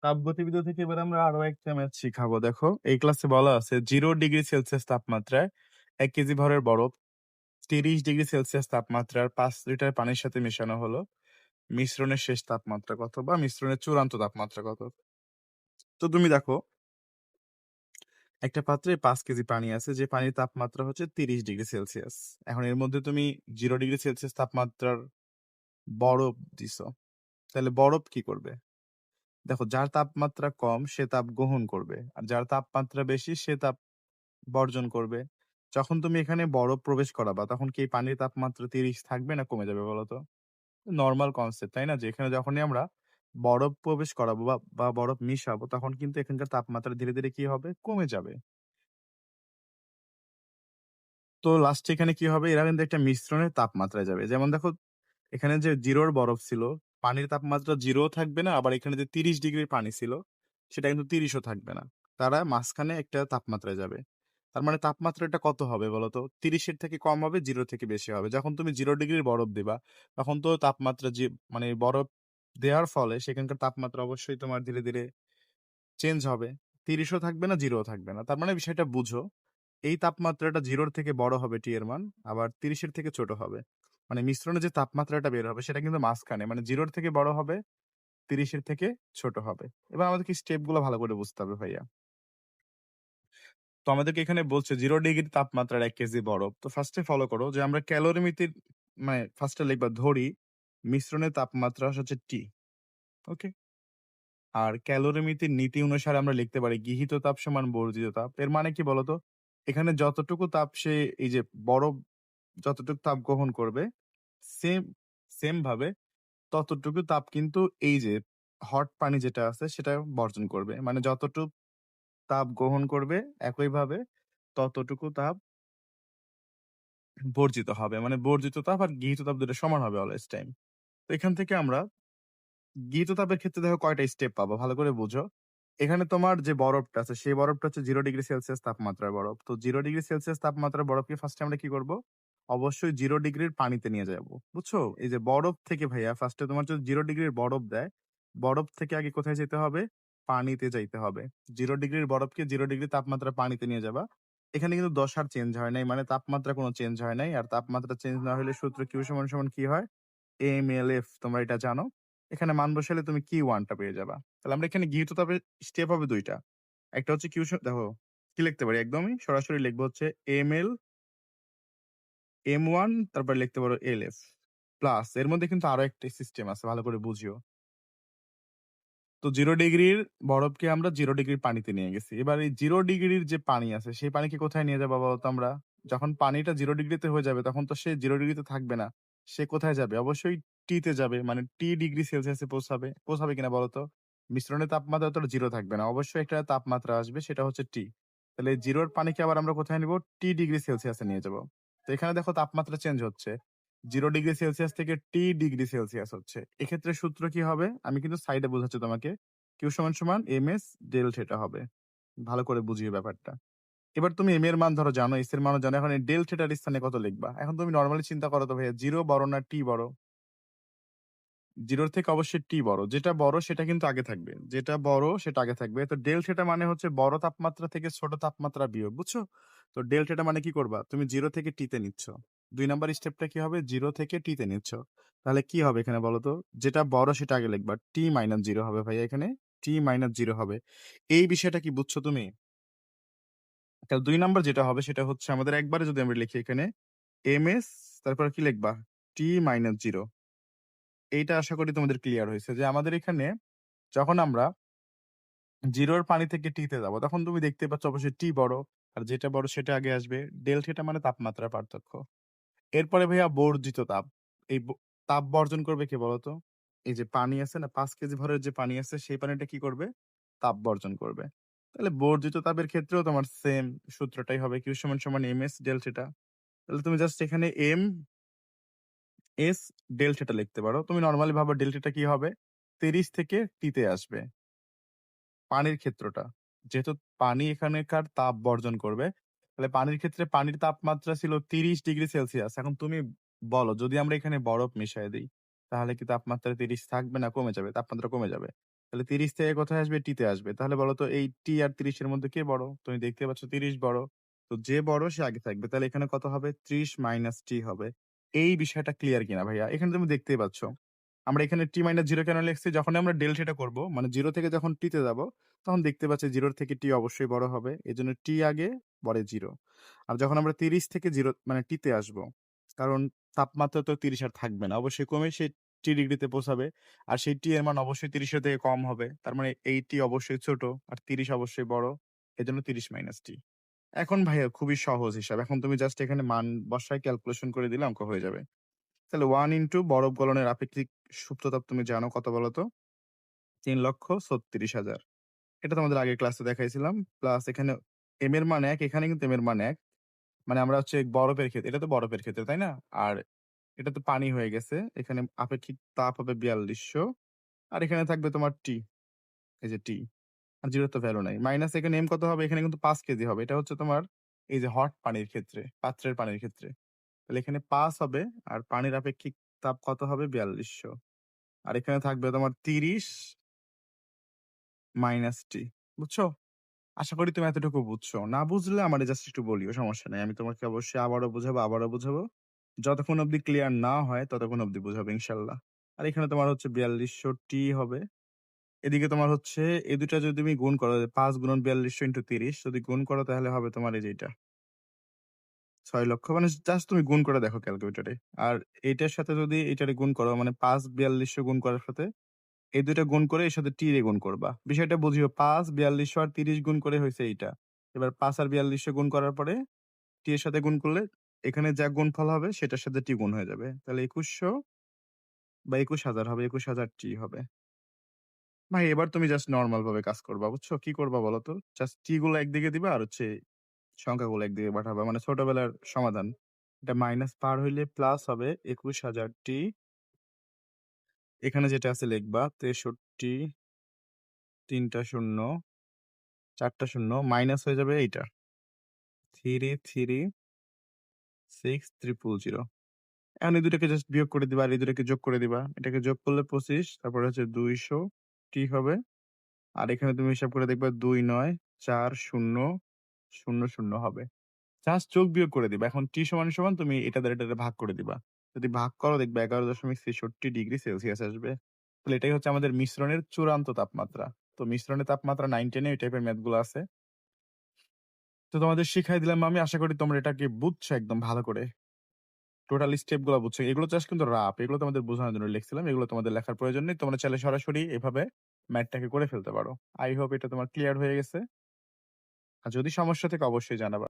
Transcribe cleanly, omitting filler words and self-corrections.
তাপগতিবিদ্যা থেকে এবার আমরা আরো একটা ম্যাথ শিখাবো। দেখো, এই ক্লাসে বলা আছে 0°C তাপমাত্রায় ১ কেজি ভরের বরফ ৩০°C তাপমাত্রার ৫ লিটার পানির সাথে মেশানো হলো। মিশ্রণের শেষ তাপমাত্রা কত বা মিশ্রণের চূড়ান্ত তাপমাত্রা কত? তো তুমি দেখো, একটা পাত্রে ৫ কেজি পানি আছে, যে পানির তাপমাত্রা হচ্ছে ৩০°C। এখন এর মধ্যে তুমি 0°C তাপমাত্রার বরফ দিছো। তাহলে বরফ কি করবে? দেখো, যার তাপমাত্রা কম সে তাপ গ্রহণ করবে, আর যার তাপমাত্রা বেশি সে তাপ বর্জন করবে। যখন তুমি এখানে বরফ প্রবেশ করাবা তখন কি এই পানির তাপমাত্রা ৩০ থাকবে না কমে যাবে বলো তো? নরমাল কনসেপ্ট, তাই না? যে এখানে যখনই আমরা বরফ প্রবেশ করাবো বা বরফ মিশাবো তখন কিন্তু এখানকার তাপমাত্রা ধীরে, ধীরে কি হবে? কমে যাবে। তো লাস্টে এখানে কি হবে? এরা কিন্তু একটা মিশ্রণের তাপমাত্রায় যাবে। যেমন দেখো, এখানে যে 0 র বরফ ছিল, পানির তাপমাত্রা 0 ও থাকবে না, আবার এখানে যে ৩০ ডিগ্রির পানি ছিল, সেটা কিন্তু ৩০ ও থাকবে না। তারা মাঝখানে একটা তাপমাত্রায় যাবে। তার মানে তাপমাত্রাটা কত হবে বলতো? ৩০ এর থেকে কম হবে, 0 থেকে বেশি হবে। যখন তুমি 0 ডিগ্রির বরফ দিবা, তখন তো তাপমাত্রা যে মানে বরফ দেওয়ার ফলে সেখানকার তাপমাত্রা অবশ্যই তোমার ধীরে, ধীরে চেঞ্জ হবে। ৩০ ও থাকবে না, 0 ও থাকবে না। তার মানে বিষয়টা বুঝো। এই তাপমাত্রাটা 0 এর থেকে বড় হবে টি এর মান, আবার ৩০ এর থেকে ছোট হবে। মানে মিশ্রণে যে তাপমাত্রাটা বের হবে সেটা কিন্তু মাঝখানে, মানে 0 এর থেকে বড় হবে, ৩০ এর থেকে ছোট হবে। এবার আমাদেরকে স্টেপ গুলো ভালো করে বুঝতে হবে ভাইয়া। তো আমাদেরকে এখানে বলছে 0 ডিগ্রি তাপমাত্রার ১ কেজি বরফ। তো ফার্স্টে ফলো করো যে আমরা ক্যালোরিমিতির মানে ফার্স্টে লিখবা ধরি মিশ্রণের তাপমাত্রা হচ্ছে টি। ওকে? আর ক্যালোরিমিতির নীতি অনুসারে আমরা লিখতে পারি গৃহীত তাপ সমান বর্জিত তাপ। এর মানে কি বলতো? এখানে যতটুকু তাপ সে এই যে বরফ যতটুকু তাপ গ্রহণ করবে, সেম সেম ভাবে ততটুকু তাপ কিন্তু এই যে হট পানি যেটা আছে সেটা বর্জন করবে। মানে যতটুক তাপ গ্রহণ করবে একইভাবে ততটুকু তাপ বর্জিত হবে। মানে বর্জিত তাপ আর গৃহীত তাপ ২ টা সমান হবে অলওয়েজ টাইম। তো এখান থেকে আমরা গৃহীত তাপের ক্ষেত্রে দেখো কয়টা স্টেপ পাবো ভালো করে বুঝো। এখানে তোমার যে বরফটা আছে সেই বরফটা হচ্ছে 0°C তাপমাত্রার বরফ। তো 0°C তাপমাত্রার বরফকে ফার্স্টে আমরা কি করব? অবশ্যই 0 ডিগ্রির পানিতে নিয়ে যাবো। বুঝছো? এই যে বরফ থেকে ভাইয়া ফার্স্টে তোমার যদি 0 ডিগ্রির বরফ দেয়, বরফ থেকে আগে কোথায় যেতে হবে? পানিতে যাইতে হবে। 0 ডিগ্রির বরফকে 0 ডিগ্রি তাপমাত্রা পানিতে নিয়ে যাবা। এখানে কিন্তু দশার চেঞ্জ হয় নাই। মানে তাপমাত্রা কোনো চেঞ্জ হয় নাই। আর তাপমাত্রা চেঞ্জ না হলে সূত্র Q সমান কি হয়? MLF, তোমরা এটা জানো। এখানে মান বসালে তুমি Q1 টা পেয়ে যাবা। তাহলে আমরা এখানে গৃহীত তাপের স্টেপ হবে ২ টা। একটা হচ্ছে দেখো কি লিখতে পারি? একদমই সরাসরি লিখবো হচ্ছে ML, M1, তারপর লিখতে পারো LF প্লাস এর মধ্যে কিন্তু আরো একটা সিস্টেম আছে, ভালো করে বুঝিও। তো 0 ডিগ্রির বরফকে আমরা 0 ডিগ্রির পানিতে নিয়ে গেছি। এবার এই 0 ডিগ্রির যে পানি আছে সেই পানিকে কোথায় নিয়ে যাবো বলতো আমরা? যখন পানিটা 0 ডিগ্রিতে হয়ে যাবে তখন তো সে 0 ডিগ্রিতে থাকবে না। সে কোথায় যাবে? অবশ্যই টি তে যাবে। মানে টি ডিগ্রি সেলসিয়াসে পৌঁছাবে। পৌঁছাবে কিনা বলতো? মিশ্রণের তাপমাত্রা তো 0 থাকবে না। অবশ্যই একটা তাপমাত্রা আসবে, সেটা হচ্ছে টি। তাহলে এই 0 র পানিকে আবার আমরা কোথায় নিবো? টি ডিগ্রি সেলসিয়াসে নিয়ে যাবো। তো এখানে দেখো তাপমাত্রা চেঞ্জ হচ্ছে। 0°C থেকে T°C হচ্ছে। এক্ষেত্রে সূত্র কি হবে? আমি কিন্তু সাইডে বোঝাচ্ছি তোমাকে। Q সমান MS ডেল থিটা হবে। ভালো করে বুঝিও ব্যাপারটা। এবার তুমি M এর মান ধরো জানো, S এর মানও জানো। এখন এই ডেল থিটার স্থানে কত লিখবা? এখন তুমি নরমালি চিন্তা করো তো ভাইয়া, 0 বড় না T বড়? 0 এর থেকে অবশ্যই T বড়। যেটা বড় সেটা কিন্তু আগে থাকবে। যেটা বড় সেটা আগে থাকবে। তো ডেল থিটা মানে হচ্ছে বড় তাপমাত্রা থেকে ছোট তাপমাত্রা বিয়োগ। বুঝছো? তো ডেল থিটা মানে কি করবা? তুমি 0 থেকে T তে নিচ্ছ। ২ নাম্বার স্টেপটা কি হবে? 0 থেকে T তে নিচ্ছ। তাহলে কি হবে এখানে বলো তো? যেটা বড় সেটা আগে লিখবা। T - 0 হবে ভাইয়া এখানে। T - 0 হবে। এই বিষয়টা কি বুঝছো তুমি? তাহলে ২ নাম্বার যেটা হবে সেটা হচ্ছে আমাদের একবারে যদি আমরা লিখি এখানে MS, তারপর কি লিখবা? T - 0। এইটা আশা করি তোমাদের ক্লিয়ার হইছে যে আমাদের এখানে যখন আমরা 0 র পানি থেকে T তে যাবো তখন তুমি দেখতে পাচ্ছ অবশ্যই T বড়। আর যেটা বড় সেটা আগে আসবে। ডেল থিটা মানে তাপমাত্রার পার্থক্য। এরপরে ভাইয়া বর্জিত তাপ। এই তাপ বর্জন করবে কে বলতো? এই যে পানি আছে না, ৫ কেজি ভরের যে পানি আছে সেই পানিটা কি করবে? তাপ বর্জন করবে। তাহলে বর্জিত তাপের ক্ষেত্রেও তোমার সেম সূত্রটাই হবে Q সমান MS ডেল থিটা। তাহলে তুমি জাস্ট এখানে MS ডেল থিটা লিখতে পারো। তুমি নরমালি ভাবো ডেল থিটা কি হবে? ৩০ থেকে T তে আসবে। পানির ক্ষেত্রটা। যেহেতু পানি এখানেকার তাপ বর্জন করবে, তাহলে পানির ক্ষেত্রে পানির তাপমাত্রা ছিল ৩০°C। এখন তুমি বলো যদি আমরা এখানে বরফ মিশায় দেই, তাহলে কি তাপমাত্রা ৩০ থাকবে না কমে যাবে? তাপমাত্রা কমে যাবে। তাহলে ৩০ থেকে কোথায় আসবে? টি তে আসবে। তাহলে বলো তো এই টি আর ৩০ এর মধ্যে কে বড়? তুমি দেখতে পাচ্ছ ৩০ বড়। তো যে বড় সে আগে থাকবে। তাহলে এখানে কত হবে? ৩০ মাইনাস টি হবে। এই বিষয়টা ক্লিয়ার কিনা ভাইয়া? এখানে তুমি দেখতেই পাচ্ছ। আমরা এখানে টি মাইনাস 0 কেন লিখছি? যখনই আমরা ডেল্টাটা করব, মানে 0 থেকে যখন টি তে যাব, তখন দেখতে পাচ্ছি 0 থেকে টি অবশ্যই বড় হবে। এজন্য টি আগে, পরে 0। আর যখন আমরা ৩০ থেকে 0 মানে টি তে আসবো, কারণ তাপমাত্রা তো ৩০ আর থাকবে না। অবশ্যই কমে সে টি ডিগ্রিতে পৌঁছাবে। আর সেই টি এর মান অবশ্যই ৩০ এর থেকে কম হবে। তার মানে এই টি অবশ্যই ছোট আর ৩০ অবশ্যই বড়। এজন্য ৩০ মাইনাস টি। এখন ভাইয়া খুবই সহজ হিসাব। এখন তুমি জাস্ট এখানে মান বসায় ক্যালকুলেশন করে দিলে অঙ্ক হয়ে যাবে। তাহলে 1 ইনটু বরফ গলনের আপেক্ষিক সুপ্ততাপ তুমি জানো কত বলো তো? ৩,৩৬,০০০। এটা তোমাদের আগের ক্লাসে দেখাইছিলাম। প্লাস এখানে m এর মান ১, এখানে কিন্তু m এর মান ১। মানে আমরা হচ্ছে বরফের ক্ষেত্রে, এটা তো বরফের ক্ষেত্রে, তাই না? আর এটা তো পানি হয়ে গেছে। এখানে আপেক্ষিক তাপ হবে ৪২০০। আর এখানে থাকবে তোমার টি। এই যে টি। আর 0 তো ভ্যালু নাই। মাইনাস এখানে m কত হবে? এখানে কিন্তু ৫ কেজি হবে। এটা হচ্ছে তোমার এই যে হট পানির ক্ষেত্রে, পাত্রের পানির ক্ষেত্রে। তাহলে এখানে ৫ হবে আর পানির আপেক্ষিক তাপ কত হবে? ৪২০০। আর এখানে থাকবে তোমার ৩০ মাইনাস টি। বুঝছো? আশা করি তুমি এতটুকু বুঝছো। না বুঝলে আমারে জাস্ট একটু বলিও, সমস্যা নাই। আমি তোমাকে অবশ্যই আবারও বুঝাবো, আবারও বুঝাবো। যতক্ষণ অব্দি ক্লিয়ার না হয় ততক্ষণ অব্দি বুঝাবো ইনশাআল্লাহ। আর এখানে তোমার হচ্ছে ৪২০০ টি হবে। এদিকে তোমার হচ্ছে এই ২ টা যদি তুমি গুণ করো, ৫ গুণন ৪২০০ ইন্টু ৩০ যদি গুণ করো তাহলে হবে তোমার এই যে এইটা। ৬,০০,০০০ মানে জাস্ট তুমি গুণ করে দেখো ক্যালকুলেটরে। আর এইটার সাথে যদি এইটারে গুণ করো মানে ৫ ৪২০০ গুণ করার সাথে এই ২ টা গুণ করে এর সাথে টি রে গুণ করবা। বিষয়টা বুঝিও ৫, ৪২০০ আর ৩০ গুণ করে হইছে এইটা। এবার ৫ আর ৪২০০ গুণ করার পরে টি এর সাথে গুণ করলে এখানে যা গুণফল হবে সেটার সাথে টি গুণ হয়ে যাবে। তাহলে ২১০০ বা ২১,০০০ হবে, ২১,০০০ টি হবে। ভাই এবার তুমি জাস্ট নরমাল ভাবে কাজ করবা, বুঝছো? কি করবা বলো তো? জাস্ট টি গুলো একদিকে দিবা আর হচ্ছে সংখ্যাগুলো একদিকে পাঠাবা। মানে ছোটবেলার সমাধান। এটা মাইনাস পার হইলে প্লাস হবে ২১,০০০ টি। এখানে যেটা আছে লিখবা ৬৩, ৩ টা ০, ৪ টা ০ মাইনাস হয়ে যাবে এইটা। ৩,৩৬,০০০। এখন এই ২ টাকে জাস্ট বিয়োগ করে দিবা আর এই ২ টাকে যোগ করে দিবা। এটাকে যোগ করলে ২৫, তারপরে হচ্ছে ২০০ টি হবে। আর এখানে তুমি হিসাব করে দেখবা ২৯,৪০,০০০ হবে। জাস্ট যোগ বিয়োগ করে দিবা। এখন টি সমান, সমান তুমি এটা দ্বারা এটারে ভাগ করে দিবা। যদি ভাগ করো দেখবা ১১.৬৩ ডিগ্রি সেলসিয়াস আসবে। তাহলে এটাই হচ্ছে আমাদের মিশ্রণের চূড়ান্ত তাপমাত্রা। তো মিশ্রণের তাপমাত্রা 9, 10 এ এই টাইপের ম্যাথ গুলো আছে। তো তোমাদের শিখাই দিলাম আমি। আশা করি তোমরা এটাকে বুঝছো একদম ভালো করে। টোটাল স্টেপ গুলা বুঝছো। এগুলো জাস্ট কিন্তু রাফ। এগুলো তোমাদের বোঝানোর জন্য লিখছিলাম। এগুলো তোমাদের লেখার প্রয়োজন নেই। তোমরা চাইলে সরাসরি এভাবে ম্যাথটাকে করে ফেলতে পারো। আই হোপ এটা তোমার ক্লিয়ার হয়ে গেছে। আর যদি সমস্যা থাকে অবশ্যই জানাবা।